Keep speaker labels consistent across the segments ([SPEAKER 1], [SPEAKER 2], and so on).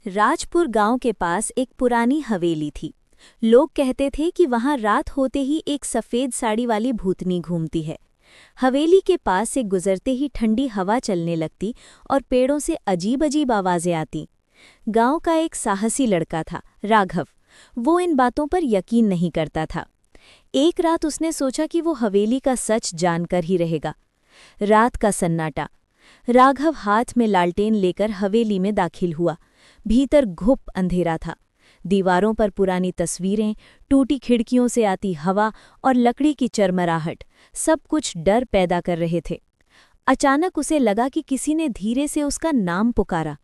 [SPEAKER 1] राजपुर गांव के पास एक पुरानी हवेली थी। लोग कहते थे कि वहां रात होते ही एक सफ़ेद साड़ी वाली भूतनी घूमती है। हवेली के पास से गुजरते ही ठंडी हवा चलने लगती और पेड़ों से अजीब अजीब आवाज़ें आती। गांव का एक साहसी लड़का था, राघव। वो इन बातों पर यकीन नहीं करता था। एक रात उसने सोचा कि वो हवेली का सच जानकर ही रहेगा। रात का सन्नाटा। राघव हाथ में लालटेन लेकर हवेली में दाखिल हुआ। भीतर घुप अंधेरा था। दीवारों पर पुरानी तस्वीरें, टूटी खिड़कियों से आती हवा और लकड़ी की चरमराहट, सब कुछ डर पैदा कर रहे थे। अचानक उसे लगा कि किसी ने धीरे से उसका नाम पुकारा,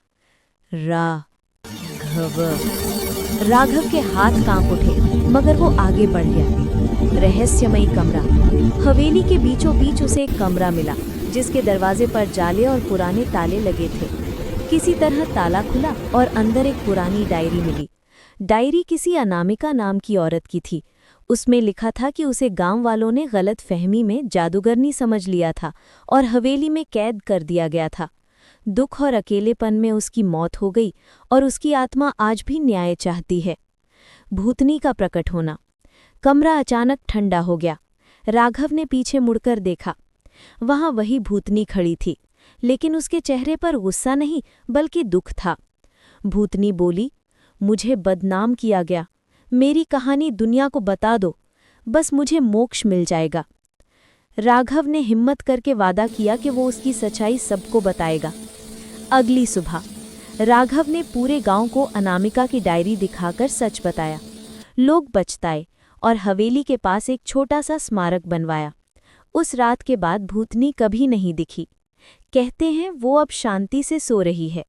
[SPEAKER 1] राघव। राघव के हाथ कांप उठे, मगर वो आगे बढ़ गया। रहस्यमयी कमरा। हवेली के बीचों बीच उसे एक कमरा मिला, जिसके दरवाजे पर जाले और पुराने ताले लगे थे। किसी तरह ताला खुला और अंदर एक पुरानी डायरी मिली। डायरी किसी अनामिका नाम की औरत की थी। उसमें लिखा था कि उसे गांव वालों ने गलत फहमी में जादूगरनी समझ लिया था और हवेली में कैद कर दिया गया था। दुख और अकेलेपन में उसकी मौत हो गई और उसकी आत्मा आज भी न्याय चाहती है। भूतनी का प्रकट होना। कमरा अचानक ठंडा हो गया। राघव ने पीछे मुड़कर देखा। वहां वही भूतनी खड़ी थी, लेकिन उसके चेहरे पर गुस्सा नहीं बल्कि दुख था। भूतनी बोली, मुझे बदनाम किया गया। मेरी कहानी दुनिया को बता दो, बस मुझे मोक्ष मिल जाएगा। राघव ने हिम्मत करके वादा किया कि वो उसकी सच्चाई सबको बताएगा। अगली सुबह राघव ने पूरे गांव को अनामिका की डायरी दिखाकर सच बताया। लोग बचताए और हवेली के पास एक छोटा सा स्मारक बनवाया। उस रात के बाद भूतनी कभी नहीं दिखी। कहते हैं वो अब शांति से सो रही है।